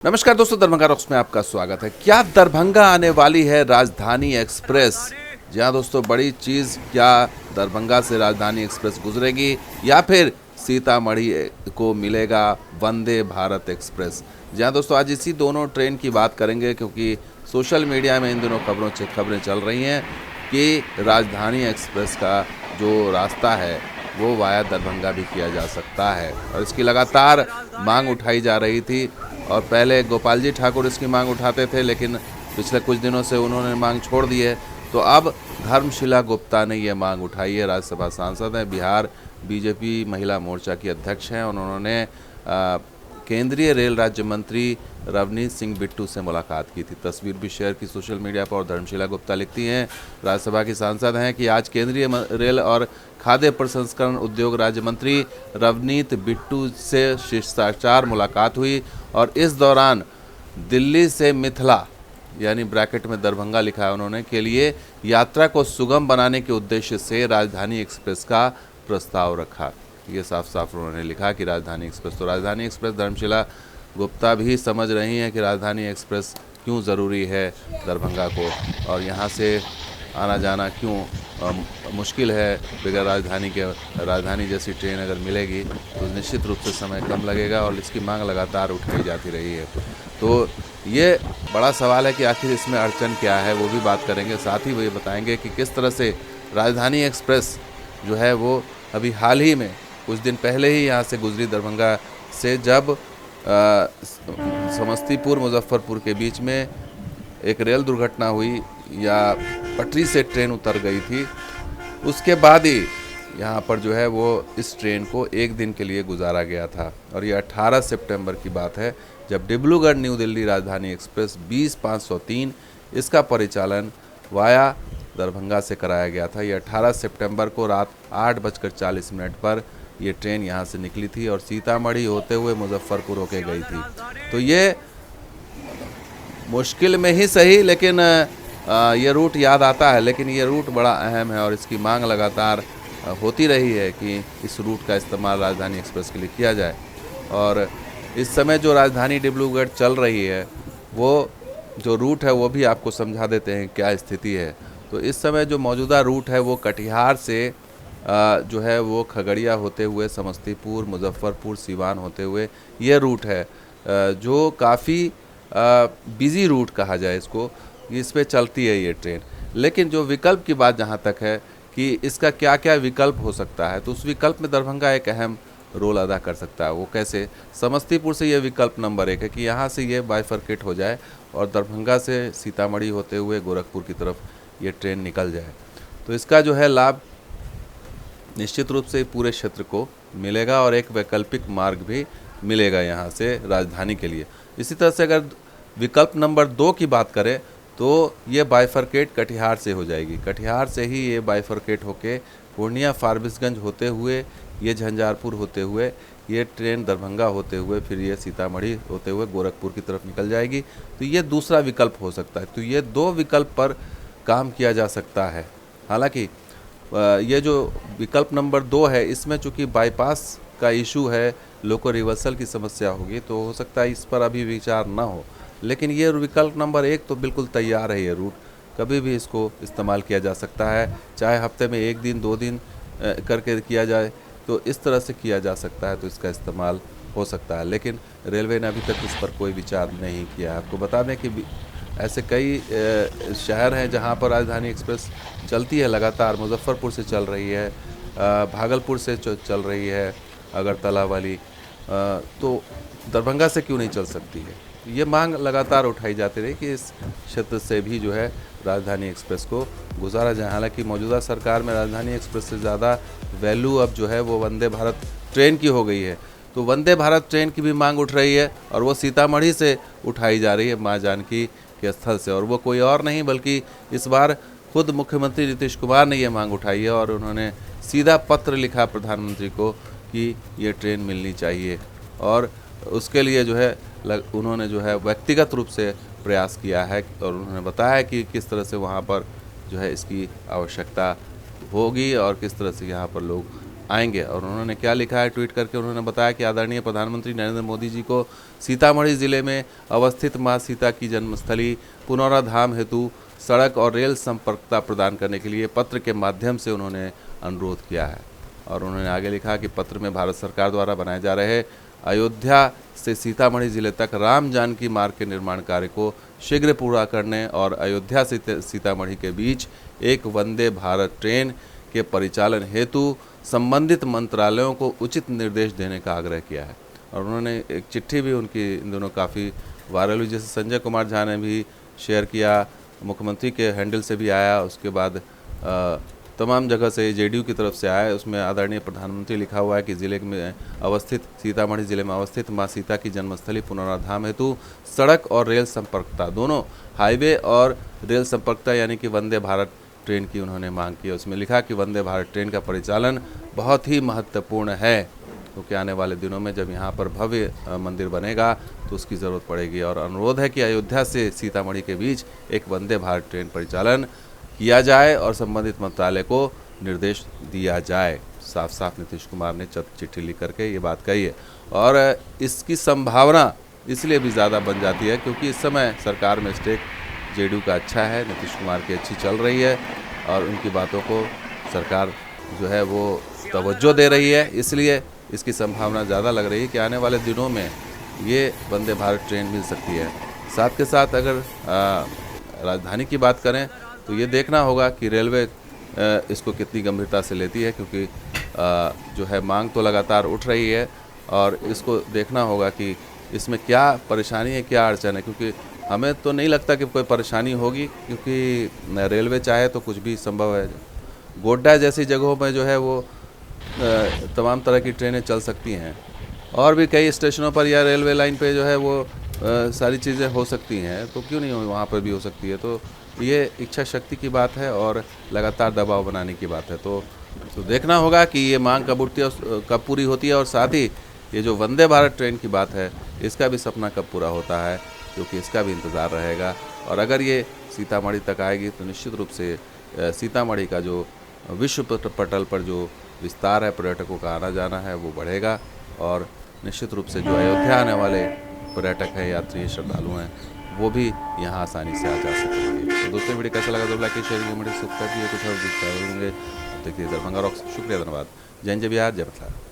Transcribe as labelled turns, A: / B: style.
A: नमस्कार दोस्तों, दरभंगा रॉक्स में आपका स्वागत है। क्या दरभंगा आने वाली है राजधानी एक्सप्रेस? जी हाँ दोस्तों, बड़ी चीज़, क्या दरभंगा से राजधानी एक्सप्रेस गुजरेगी या फिर सीतामढ़ी को मिलेगा वंदे भारत एक्सप्रेस? जी हाँ दोस्तों, आज इसी दोनों ट्रेन की बात करेंगे क्योंकि सोशल मीडिया में इन दिनों खबरें चल रही हैं कि राजधानी एक्सप्रेस का जो रास्ता है वो वाया दरभंगा भी किया जा सकता है और इसकी लगातार मांग उठाई जा रही थी। और पहले गोपाल जी ठाकुर इसकी मांग उठाते थे, लेकिन पिछले कुछ दिनों से उन्होंने मांग छोड़ दी है। तो अब धर्मशिला गुप्ता ने ये मांग उठाई है। राज्यसभा सांसद हैं, बिहार बीजेपी महिला मोर्चा की अध्यक्ष हैं। उन्होंने केंद्रीय रेल राज्य मंत्री रवनीत सिंह बिट्टू से मुलाकात की थी। तस्वीर भी शेयर की सोशल मीडिया पर और धर्मशिला गुप्ता लिखती हैं, राज्यसभा की सांसद हैं, कि आज केंद्रीय रेल और खाद्य प्रसंस्करण उद्योग राज्य मंत्री रवनीत बिट्टू से शिष्टाचार मुलाकात हुई और इस दौरान दिल्ली से मिथिला यानी ब्रैकेट में दरभंगा लिखा है उन्होंने के लिए यात्रा को सुगम बनाने के उद्देश्य से राजधानी एक्सप्रेस का प्रस्ताव रखा। ये साफ साफ उन्होंने लिखा कि राजधानी एक्सप्रेस धर्मशिला गुप्ता भी समझ रही हैं कि राजधानी एक्सप्रेस क्यों ज़रूरी है दरभंगा को, और यहाँ से आना जाना क्यों मुश्किल है। बगैर राजधानी जैसी ट्रेन अगर मिलेगी तो निश्चित रूप से समय कम लगेगा और इसकी मांग लगातार उठाई जाती रही है। तो ये बड़ा सवाल है कि आखिर इसमें अड़चन क्या है, वो भी बात करेंगे। साथ ही वो ये बताएंगे कि किस तरह से राजधानी एक्सप्रेस जो है वो अभी हाल ही में कुछ दिन पहले ही यहाँ से गुजरी दरभंगा से, जब समस्तीपुर मुजफ्फरपुर के बीच में एक रेल दुर्घटना हुई या पटरी से ट्रेन उतर गई थी, उसके बाद ही यहाँ पर जो है वो इस ट्रेन को एक दिन के लिए गुजारा गया था। और ये 18 सितंबर की बात है, जब डिब्रूगढ़ न्यू दिल्ली राजधानी एक्सप्रेस 20-503 इसका परिचालन वाया दरभंगा से कराया गया था। ये 18 सितंबर को रात 8:40 पर ये ट्रेन यहाँ से निकली थी और सीतामढ़ी होते हुए मुजफ्फरपुर होके गई थी। तो ये मुश्किल में ही सही, लेकिन ये रूट याद आता है, लेकिन ये रूट बड़ा अहम है और इसकी मांग लगातार होती रही है कि इस रूट का इस्तेमाल राजधानी एक्सप्रेस के लिए किया जाए। और इस समय जो राजधानी डिब्रूगढ़ चल रही है, वो जो रूट है वो भी आपको समझा देते हैं क्या स्थिति है। तो इस समय जो मौजूदा रूट है वो कटिहार से जो है वो खगड़िया होते हुए समस्तीपुर, मुजफ्फरपुर, सीवान होते हुए ये रूट है, जो काफ़ी बिज़ी रूट कहा जाए इसको, इस पे चलती है ये ट्रेन। लेकिन जो विकल्प की बात जहाँ तक है कि इसका क्या क्या विकल्प हो सकता है, तो उस विकल्प में दरभंगा एक अहम रोल अदा कर सकता है। वो कैसे? समस्तीपुर से ये विकल्प नंबर 1 है कि यहाँ से ये बाइफरकेट हो जाए और दरभंगा से सीतामढ़ी होते हुए गोरखपुर की तरफ ये ट्रेन निकल जाए। तो इसका जो है लाभ निश्चित रूप से पूरे क्षेत्र को मिलेगा और एक वैकल्पिक मार्ग भी मिलेगा यहाँ से राजधानी के लिए। इसी तरह से अगर विकल्प नंबर 2 की बात करें तो ये बाइफरकेट कटिहार से हो जाएगी। कटिहार से ही ये बाइफरकेट होके पूर्णिया, फारबिसगंज होते हुए, ये झंझारपुर होते हुए ये ट्रेन दरभंगा होते हुए फिर ये सीतामढ़ी होते हुए गोरखपुर की तरफ निकल जाएगी। तो ये दूसरा विकल्प हो सकता है। तो ये 2 विकल्प पर काम किया जा सकता है। हालांकि ये जो विकल्प नंबर 2 है, इसमें चूँकि बाईपास का इशू है, लोको रिवर्सल की समस्या होगी, तो हो सकता है इस पर अभी विचार ना हो। लेकिन ये विकल्प नंबर 1 तो बिल्कुल तैयार है। ये रूट कभी भी इसको इस्तेमाल किया जा सकता है, चाहे हफ्ते में 1 दिन 2 दिन करके किया जाए, तो इस तरह से किया जा सकता है, तो इसका इस्तेमाल हो सकता है। लेकिन रेलवे ने अभी तक इस पर कोई विचार नहीं किया है। आपको बता दें कि ऐसे कई शहर हैं जहां पर राजधानी एक्सप्रेस चलती है लगातार। मुजफ्फरपुर से चल रही है, भागलपुर से चल रही है, अगरतला वाली, तो दरभंगा से क्यों नहीं चल सकती है? ये मांग लगातार उठाई जाती रही कि इस क्षेत्र से भी जो है राजधानी एक्सप्रेस को गुजारा जाए। हालांकि मौजूदा सरकार में राजधानी एक्सप्रेस से ज़्यादा वैल्यू अब जो है वो वंदे भारत ट्रेन की हो गई है। तो वंदे भारत ट्रेन की भी मांग उठ रही है और वो सीतामढ़ी से उठाई जा रही है, माँ जानकी के स्थल से। और वो कोई और नहीं बल्कि इस बार खुद मुख्यमंत्री नीतीश कुमार ने ये मांग उठाई है और उन्होंने सीधा पत्र लिखा प्रधानमंत्री को कि ये ट्रेन मिलनी चाहिए। और उसके लिए जो है उन्होंने जो है व्यक्तिगत रूप से प्रयास किया है और उन्होंने बताया कि किस तरह से वहाँ पर जो है इसकी आवश्यकता होगी और किस तरह से यहाँ पर लोग आएंगे। और उन्होंने क्या लिखा है ट्वीट करके, उन्होंने बताया कि आदरणीय प्रधानमंत्री नरेंद्र मोदी जी को सीतामढ़ी जिले में अवस्थित मां सीता की जन्मस्थली पुनौरा धाम हेतु सड़क और रेल संपर्कता प्रदान करने के लिए पत्र के माध्यम से उन्होंने अनुरोध किया है। और उन्होंने आगे लिखा कि पत्र में भारत सरकार द्वारा बनाए जा रहे अयोध्या से सीतामढ़ी जिले तक राम जानकी मार्ग के निर्माण कार्य को शीघ्र पूरा करने और अयोध्या से सीतामढ़ी के बीच एक वंदे भारत ट्रेन के परिचालन हेतु संबंधित मंत्रालयों को उचित निर्देश देने का आग्रह किया है। और उन्होंने एक चिट्ठी भी उनकी इन दोनों काफ़ी वायरल हुई, जैसे संजय कुमार झा ने भी शेयर किया, मुख्यमंत्री के हैंडल से भी आया, उसके बाद तमाम जगह से जेडीयू की तरफ से आया। उसमें आदरणीय प्रधानमंत्री लिखा हुआ है कि जिले में अवस्थित सीतामढ़ी जिले में अवस्थित मां सीता की जन्मस्थली पुनौरा धाम हेतु सड़क और रेल संपर्कता, दोनों हाईवे और रेल संपर्कता यानी कि वंदे भारत ट्रेन की उन्होंने मांग की। उसमें लिखा कि वंदे भारत ट्रेन का परिचालन बहुत ही महत्वपूर्ण है, क्योंकि आने वाले दिनों में जब यहाँ पर भव्य मंदिर बनेगा तो उसकी ज़रूरत पड़ेगी। और अनुरोध है कि अयोध्या से सीतामढ़ी के बीच एक वंदे भारत ट्रेन परिचालन किया जाए और संबंधित मंत्रालय को निर्देश दिया जाए। साफ साफ नीतीश कुमार ने चिट्ठी लिख करके ये बात कही है। और इसकी संभावना इसलिए भी ज़्यादा बन जाती है क्योंकि इस समय सरकार में स्टेक जेडीयू का अच्छा है, नीतीश कुमार की अच्छी चल रही है और उनकी बातों को सरकार जो है वो तवज्जो दे रही है। इसलिए इसकी संभावना ज़्यादा लग रही है कि आने वाले दिनों में ये वंदे भारत ट्रेन मिल सकती है। साथ के साथ अगर राजधानी की बात करें तो ये देखना होगा कि रेलवे इसको कितनी गंभीरता से लेती है, क्योंकि जो है मांग तो लगातार उठ रही है और इसको देखना होगा कि इसमें क्या परेशानी है, क्या अड़चन है। क्योंकि हमें तो नहीं लगता कि कोई परेशानी होगी, क्योंकि रेलवे चाहे तो कुछ भी संभव है। गोड्डा जैसी जगहों में जो है वो तमाम तरह की ट्रेनें चल सकती हैं और भी कई स्टेशनों पर या रेलवे लाइन पे जो है वो सारी चीज़ें हो सकती हैं, तो क्यों नहीं वहाँ पर भी हो सकती है। तो ये इच्छा शक्ति की बात है और लगातार दबाव बनाने की बात है। तो देखना होगा कि ये मांग कब पूरी होती है और साथ ही ये जो वंदे भारत ट्रेन की बात है इसका भी सपना कब पूरा होता है, क्योंकि इसका भी इंतज़ार रहेगा। और अगर ये सीतामढ़ी तक आएगी तो निश्चित रूप से सीतामढ़ी का जो विश्व पटल पर जो विस्तार है, पर्यटकों का आना जाना है, वो बढ़ेगा और निश्चित रूप से जो अयोध्या आने वाले पर्यटक हैं, यात्री, श्रद्धालु हैं, वो भी यहाँ आसानी से आ जा सकेंगे। तो दोस्तों वीडियो कैसा लगा तो लाइक शेयर कमेंट सब्सक्राइब कीजिए। कुछ और दिखता होंगे देखिए दरभंगा रॉक्स। शुक्रिया, धन्यवाद। जय हिंद, जय बिहार, जय प्रताप।